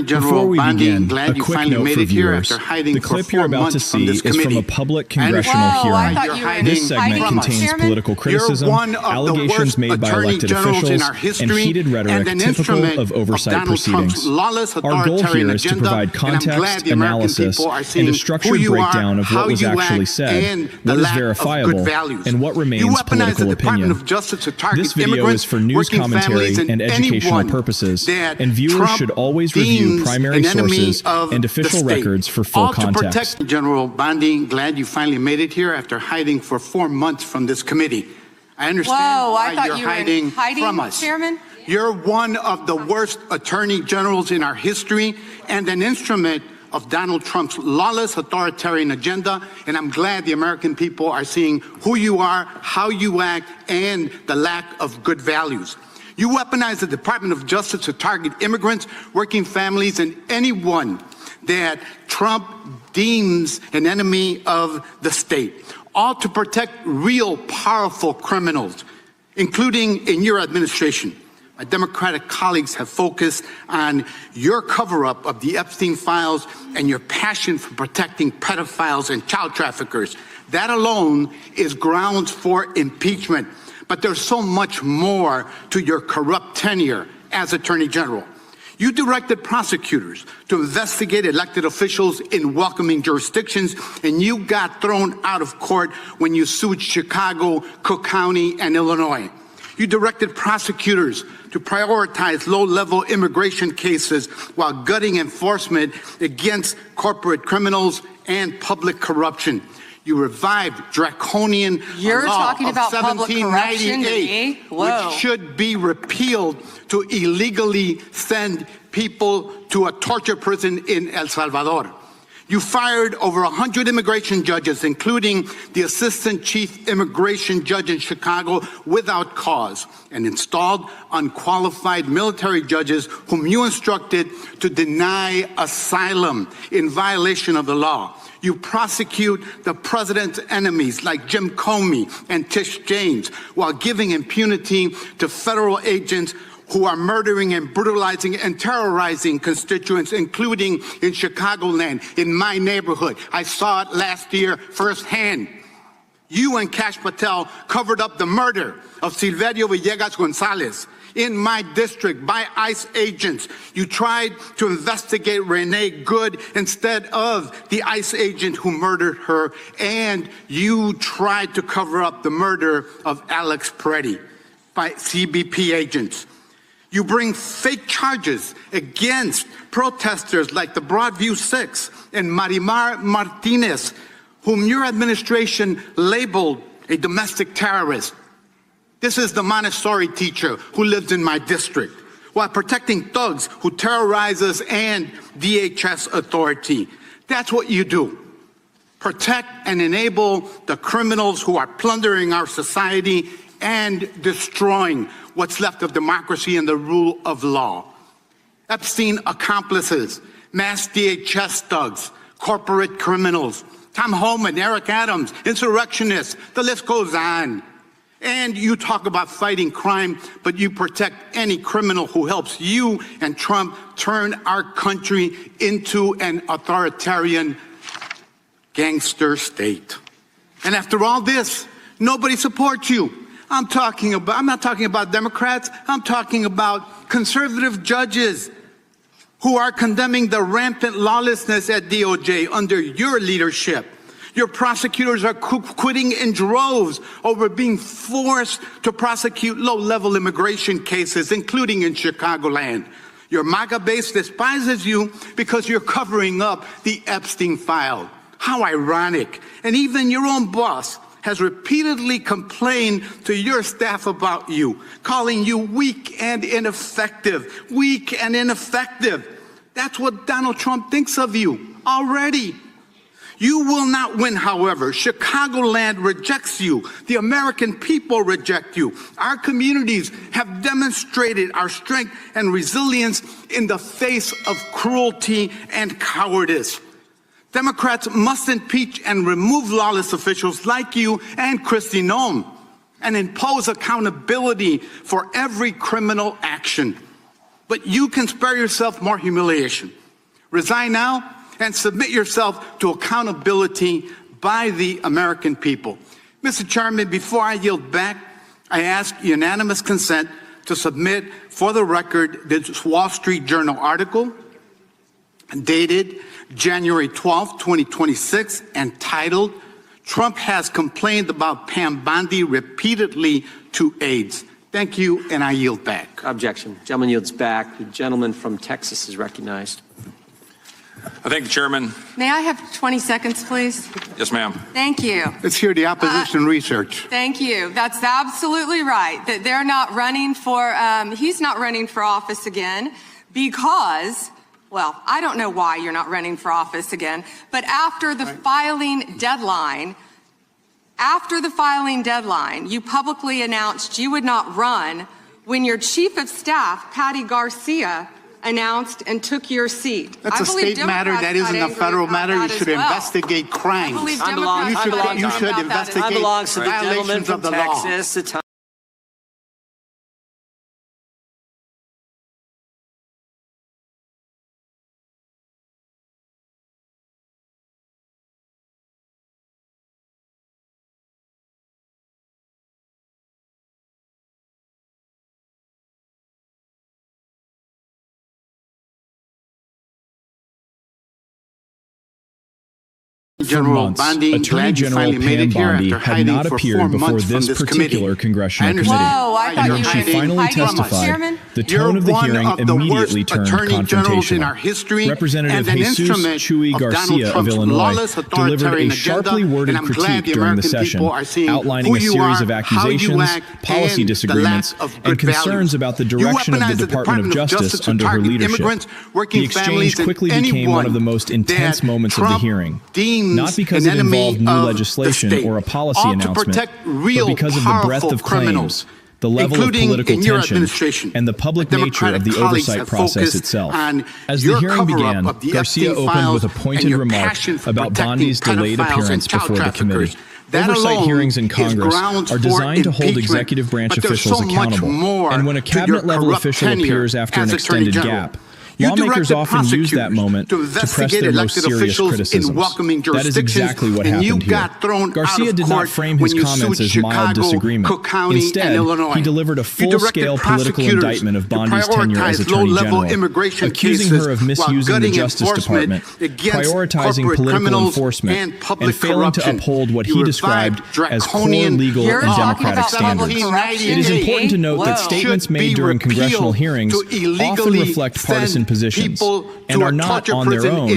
General Bondi, glad you finally made it here viewers. after hiding The for clip 4 you're about to months from see this is from committee. a public congressional hearing. This segment contains political criticism, allegations made by elected officials, and heated rhetoric typical of oversight proceedings. Our goal here is to provide context, analysis, and a structured breakdown of what was actually said, what is verifiable, and what remains political opinion. This video is for news commentary and educational purposes, and viewers should always review primary sources and official records for full context. General Bondi, glad you finally made it here after hiding for 4 months from this committee. I understand why you're hiding from us. Chairman? You're one of the worst attorney generals in our history and an instrument of Donald Trump's lawless authoritarian agenda, and I'm glad the American people are seeing who you are, how you act, and the lack of good values. You weaponize the Department of Justice to target immigrants, working families, and anyone that Trump deems an enemy of the state, all to protect real powerful criminals, including in your administration. My Democratic colleagues have focused on your cover-up of the Epstein files and your passion for protecting pedophiles and child traffickers. That alone is grounds for impeachment. But there's so much more to your corrupt tenure as Attorney General. You directed prosecutors to investigate elected officials in welcoming jurisdictions, and you got thrown out of court when you sued Chicago, Cook County, and Illinois. You directed prosecutors to prioritize low-level immigration cases while gutting enforcement against corporate criminals and public corruption. You revived draconian law of 1798, which should be repealed to illegally send people to a torture prison in El Salvador. You fired over 100 immigration judges, including the assistant chief immigration judge in Chicago, without cause, and installed unqualified military judges whom you instructed to deny asylum in violation of the law. You prosecute the president's enemies like Jim Comey and Tish James while giving impunity to federal agents who are murdering and brutalizing and terrorizing constituents, including in Chicagoland, in my neighborhood. I saw it last year firsthand. You and Kash Patel covered up the murder of Silverio Villegas Gonzalez in my district by ICE agents. You tried to investigate Renee Good instead of the ICE agent who murdered her, and you tried to cover up the murder of Alex Peretti by CBP agents. You bring fake charges against protesters like the Broadview Six and Marimar Martinez, whom your administration labeled a domestic terrorist. This is the Montessori teacher who lives in my district, while protecting thugs who terrorize us and DHS authority. That's what you do. Protect and enable the criminals who are plundering our society and destroying what's left of democracy and the rule of law. Epstein accomplices, mass DHS thugs, corporate criminals, Tom Homan, Eric Adams, insurrectionists, the list goes on. And you talk about fighting crime, but you protect any criminal who helps you and Trump turn our country into an authoritarian gangster state. And after all this, nobody supports you. I'm not talking about Democrats. I'm talking about conservative judges who are condemning the rampant lawlessness at DOJ under your leadership. Your prosecutors are quitting in droves over being forced to prosecute low-level immigration cases, including in Chicagoland. Your MAGA base despises you because you're covering up the Epstein file. How ironic. And even your own boss has repeatedly complained to your staff about you, calling you weak and ineffective. Weak and ineffective. That's what Donald Trump thinks of you already. You will not win, however. Chicagoland rejects you. The American people reject you. Our communities have demonstrated our strength and resilience in the face of cruelty and cowardice. Democrats must impeach and remove lawless officials like you and Kristi Noem and impose accountability for every criminal action. But you can spare yourself more humiliation. Resign now and submit yourself to accountability by the American people. Mr. Chairman, before I yield back, I ask unanimous consent to submit for the record this Wall Street Journal article dated January 12, 2026, entitled, "Trump has complained about Pam Bondi repeatedly to aides." Thank you, and I yield back. Objection. Gentleman yields back. The gentleman from Texas is recognized. I thank the chairman. May I have 20 seconds, please? Yes, ma'am. Thank you. Let's hear the opposition research. Thank you. That's absolutely right, that they're not running for, he's not running for office again because, well, I don't know why you're not running for office again, but after the filing deadline, you publicly announced you would not run when your chief of staff, Chuy García, announced and took your seat. That's a state matter. That isn't a federal matter. You should investigate crimes. You should investigate violations of the law. General Bondi, Attorney General Pam Bondi had not appeared before this particular congressional committee. Whoa, I thought you were she finally testified, the tone of the hearing immediately turned confrontational. Representative Jesus Chuy García of Illinois delivered a sharply worded critique during the session, outlining a series of accusations, policy disagreements, and concerns about the direction of the Department of Justice under her leadership. The exchange quickly became one of the most intense moments of the hearing. Not because it involved new legislation or a policy announcement, but because of the breadth of claims, the level of political tension, and the public nature of the oversight process itself. As the hearing began, Garcia opened with a pointed remark about Bondi's delayed appearance before the committee. Oversight hearings in Congress are designed to hold executive branch officials accountable, and when a cabinet-level official appears after an extended gap, lawmakers often use that moment to press their most serious criticisms. That is exactly what happened here. Garcia did not frame his comments as mild disagreement. Instead, he delivered a full-scale political indictment of Bondi's tenure as Attorney General, accusing her of misusing the Justice Department, prioritizing political enforcement, and failing to uphold what he described as core legal and democratic standards. It is important to note that statements made during congressional hearings often reflect partisan positions and are not on their own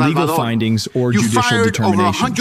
legal findings or judicial determinations.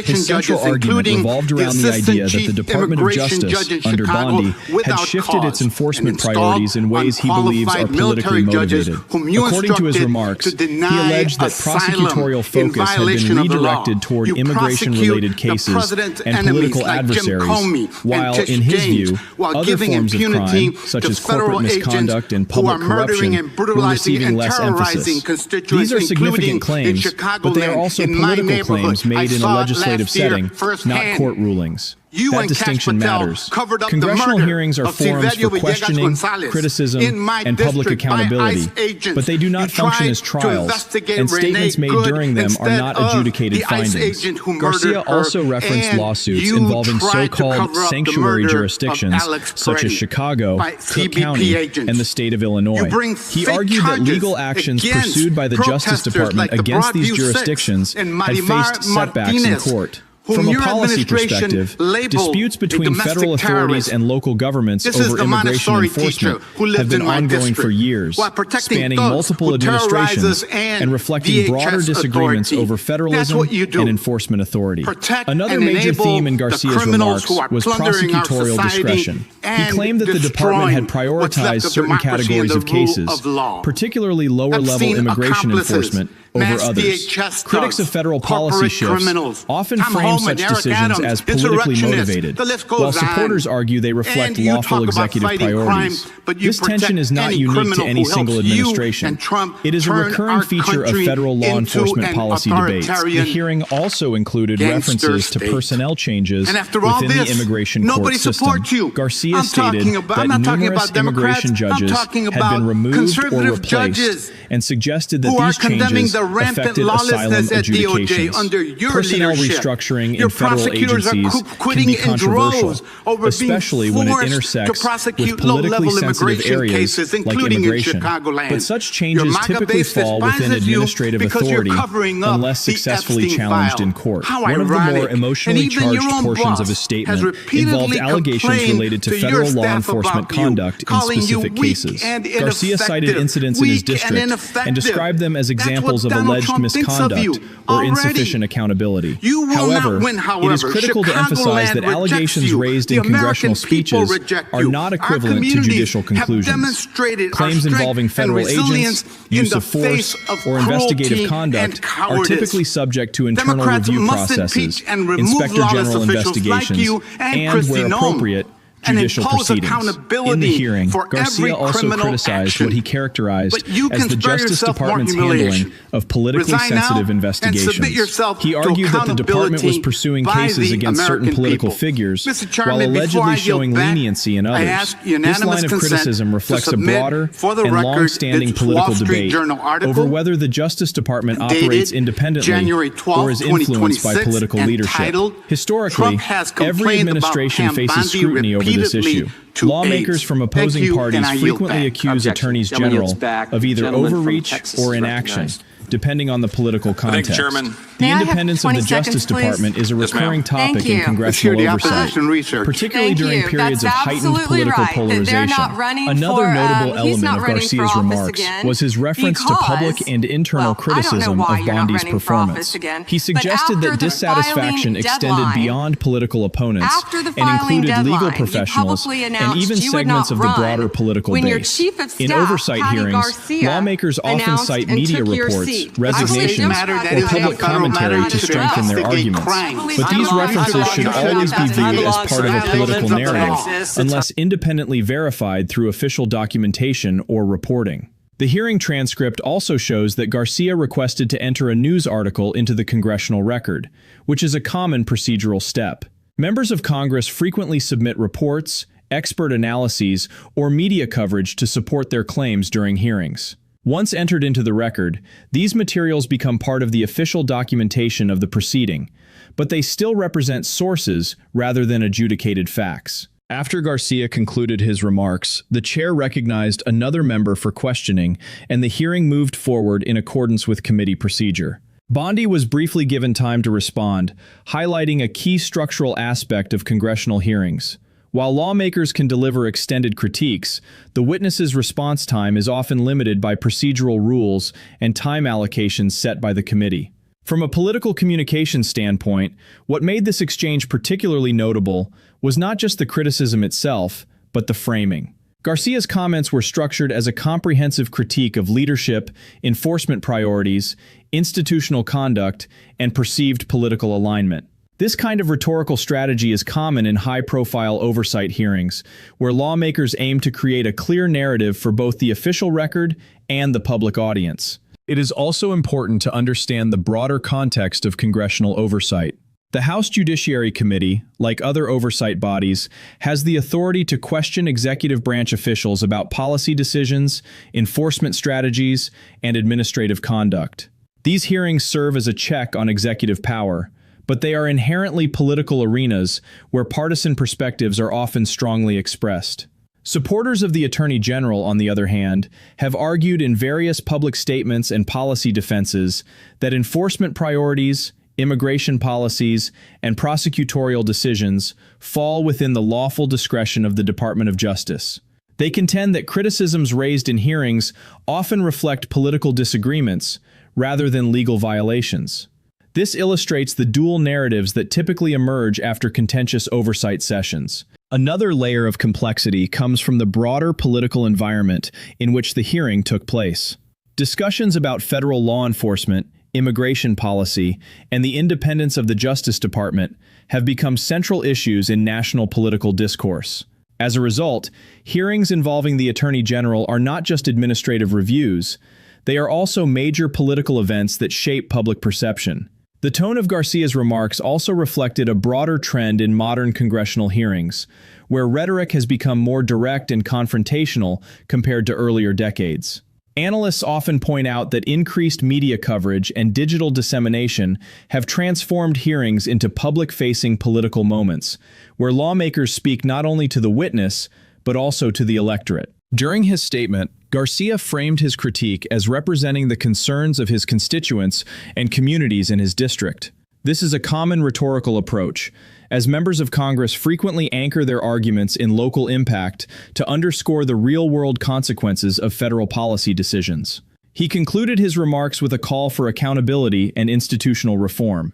His central argument revolved around the idea that the Department of Justice under Bondi had shifted its enforcement priorities in ways he believes are politically motivated. According to his remarks, he alleged that prosecutorial focus had been redirected toward immigration-related cases and political adversaries, while, in his view, other forms of crime, such as corporate misconduct and public corruption, were receiving less emphasis. These are significant claims, but they are also political claims made in a legislative setting, not court rulings. That distinction matters. Congressional hearings are forums for questioning, criticism, and public accountability, but they do not function as trials, and statements made during them are not adjudicated findings. Garcia also referenced lawsuits involving so-called sanctuary jurisdictions, such as Chicago, Cook County, and the state of Illinois. He argued that legal actions pursued by the Justice Department against these jurisdictions had faced setbacks in court. From a policy perspective, disputes between federal authorities and local governments over immigration enforcement have been ongoing for years, spanning multiple administrations and reflecting broader disagreements over federalism and enforcement authority. Another major theme in Garcia's remarks was prosecutorial discretion. He claimed that the department had prioritized certain categories of cases, particularly lower-level immigration enforcement, over others. Critics of federal policy shifts often frame Bowman, such Eric decisions Adams, as politically insurrectionists. motivated, The list goes while supporters on. argue they reflect And you lawful talk about executive fighting priorities. crime, but you This tension is not protect any unique to criminal any who single helps you administration. and Trump It is a turn recurring our feature of country federal law into enforcement an policy debates. The authoritarian hearing also included gangster references to state. personnel changes And after all within this, the immigration nobody court system. supports you. Garcia I'm stated talking about- that I'm not talking numerous about Democrats, immigration I'm judges talking had about been removed or conservative replaced judges and suggested that who are these condemning changes the rampant affected asylum lawlessness at DOJ adjudications. under your Personnel leadership. restructuring Your in federal prosecutors are agencies can quitting be in controversial, droves over especially being when it forced to intersects prosecute with politically low-level sensitive immigration areas cases, like including in immigration. Chicagoland. But such Your changes MAGA typically base fall within despises you administrative because you're authority covering up unless the successfully Epstein challenged file. in court. How One of the more ironic. emotionally And even your charged own portions boss of his has statement repeatedly involved allegations complained related to to your federal law staff enforcement about you, conduct in calling you specific weak cases. and Garcia cited ineffective. incidents in his Weak and district and ineffective. described them as That's what examples of Donald alleged Trump thinks of misconduct you or already. insufficient accountability. You will However, not win, it is critical to emphasize that Chicagoland allegations rejects you. raised The in congressional American people speeches reject are you. not Our equivalent to communities judicial have conclusions. demonstrated our Claims strength involving and federal resilience agents, in use the of force, face of or cruelty investigative and conduct are cowardice. typically subject to internal Democrats review must processes, impeach and remove inspector lawless general officials like investigations, you and and, Kristi where Noem, appropriate, and judicial impose proceedings. accountability In the hearing, for every Garcia also criminal criticized action. what he characterized But you as can the spare Justice yourself more Department's humiliation. handling of politically Resign now sensitive and investigations. submit yourself He to argued that the department was accountability pursuing by cases the against certain American political people. figures, Mr. Chairman, while before allegedly I yield showing back, leniency in I others. ask This unanimous line of consent criticism to reflects a submit broader for the and record long-standing this political Wall Street debate Journal article over whether the Justice Department dated operates independently January 12, or is influenced by 2026, political leadership. entitled, Historically, Trump has every complained administration about Pam faces Bondi scrutiny over this repeatedly issue. to Lawmakers aides. from Thank opposing you, parties and I yield frequently back. accuse Objection. attorneys Gentleman general yields back. of either Gentleman from overreach Texas or is inaction, recognized. depending on the political context. Chairman. The May I have independence of the 20 Justice seconds, please? Department is a Yes, ma'am. recurring topic Thank in you. congressional Security oversight, opposition research. particularly Thank during you. periods That's of heightened absolutely political right, that polarization. they're not running Another for, notable he's element not of running for Garcia's office remarks again was his reference to public because, and internal well, I don't know criticism why of you're not Bondi's running for office performance. again, He but suggested after that the dissatisfaction filing extended deadline- beyond political opponents After the and filing included legal deadline, you professionals publicly and announced even you would segments not of the run broader political when base. your chief of In staff, oversight Patty hearings, Garcia, lawmakers often announced cite and media took your reports, seat. resignations, matter that or is a public federal commentary matter to to strengthen their investigate arguments. crimes. But these references should always be viewed as part of a political narrative, unless independently verified through official documentation or reporting. The hearing transcript also shows that Garcia requested to enter a news article into the congressional record, which is a common procedural step. Members of Congress frequently submit reports, expert analyses, or media coverage to support their claims during hearings. Once entered into the record, these materials become part of the official documentation of the proceeding, but they still represent sources rather than adjudicated facts. After Garcia concluded his remarks, the chair recognized another member for questioning, and the hearing moved forward in accordance with committee procedure. Bondi was briefly given time to respond, highlighting a key structural aspect of congressional hearings. While lawmakers can deliver extended critiques, the witness's response time is often limited by procedural rules and time allocations set by the committee. From a political communication standpoint, what made this exchange particularly notable was not just the criticism itself, but the framing. Garcia's comments were structured as a comprehensive critique of leadership, enforcement priorities, institutional conduct, and perceived political alignment. This kind of rhetorical strategy is common in high-profile oversight hearings, where lawmakers aim to create a clear narrative for both the official record and the public audience. It is also important to understand the broader context of congressional oversight. The House Judiciary Committee, like other oversight bodies, has the authority to question executive branch officials about policy decisions, enforcement strategies, and administrative conduct. These hearings serve as a check on executive power, but they are inherently political arenas where partisan perspectives are often strongly expressed. Supporters of the Attorney General, on the other hand, have argued in various public statements and policy defenses that enforcement priorities, immigration policies, and prosecutorial decisions fall within the lawful discretion of the Department of Justice. They contend that criticisms raised in hearings often reflect political disagreements rather than legal violations. This illustrates the dual narratives that typically emerge after contentious oversight sessions. Another layer of complexity comes from the broader political environment in which the hearing took place. Discussions about federal law enforcement, immigration policy, and the independence of the Justice Department have become central issues in national political discourse. As a result, hearings involving the Attorney General are not just administrative reviews, they are also major political events that shape public perception. The tone of Garcia's remarks also reflected a broader trend in modern congressional hearings, where rhetoric has become more direct and confrontational compared to earlier decades. Analysts often point out that increased media coverage and digital dissemination have transformed hearings into public-facing political moments, where lawmakers speak not only to the witness, but also to the electorate. During his statement, Garcia framed his critique as representing the concerns of his constituents and communities in his district. This is a common rhetorical approach, as members of Congress frequently anchor their arguments in local impact to underscore the real-world consequences of federal policy decisions. He concluded his remarks with a call for accountability and institutional reform,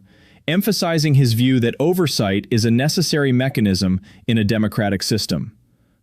emphasizing his view that oversight is a necessary mechanism in a democratic system.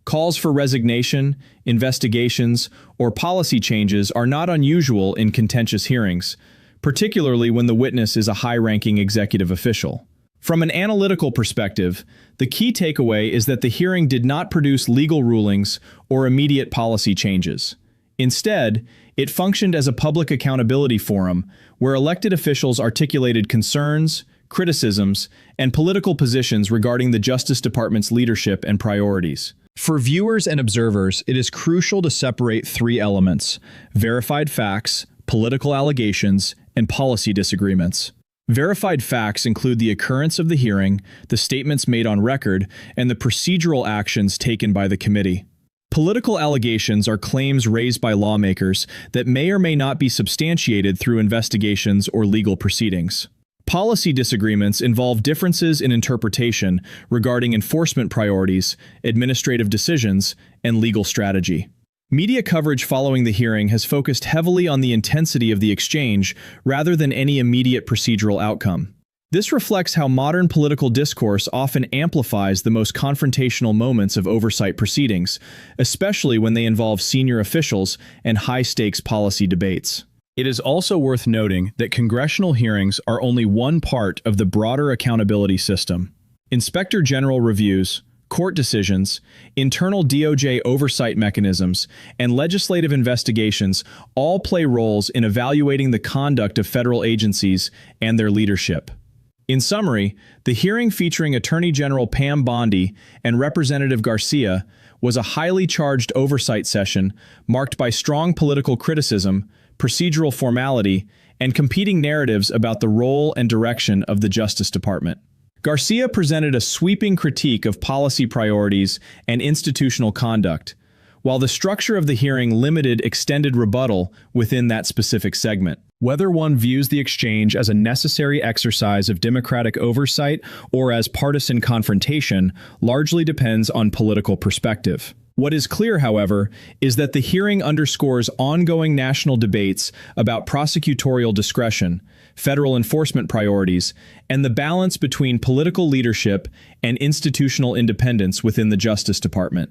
Calls for resignation, investigations, or policy changes are not unusual in contentious hearings, particularly when the witness is a high-ranking executive official. From an analytical perspective, the key takeaway is that the hearing did not produce legal rulings or immediate policy changes. Instead, it functioned as a public accountability forum where elected officials articulated concerns, criticisms, and political positions regarding the Justice Department's leadership and priorities. For viewers and observers, it is crucial to separate three elements: verified facts, political allegations, and policy disagreements. Verified facts include the occurrence of the hearing, the statements made on record, and the procedural actions taken by the committee. Political allegations are claims raised by lawmakers that may or may not be substantiated through investigations or legal proceedings. Policy disagreements involve differences in interpretation regarding enforcement priorities, administrative decisions, and legal strategy. Media coverage following the hearing has focused heavily on the intensity of the exchange rather than any immediate procedural outcome. This reflects how modern political discourse often amplifies the most confrontational moments of oversight proceedings, especially when they involve senior officials and high-stakes policy debates. It is also worth noting that congressional hearings are only one part of the broader accountability system. Inspector General reviews, court decisions, internal DOJ oversight mechanisms, and legislative investigations all play roles in evaluating the conduct of federal agencies and their leadership. In summary, the hearing featuring Attorney General Pam Bondi and Representative Garcia was a highly charged oversight session marked by strong political criticism, procedural formality, and competing narratives about the role and direction of the Justice Department. Garcia presented a sweeping critique of policy priorities and institutional conduct, while the structure of the hearing limited extended rebuttal within that specific segment. Whether one views the exchange as a necessary exercise of democratic oversight or as partisan confrontation largely depends on political perspective. What is clear, however, is that the hearing underscores ongoing national debates about prosecutorial discretion, federal enforcement priorities, and the balance between political leadership and institutional independence within the Justice Department.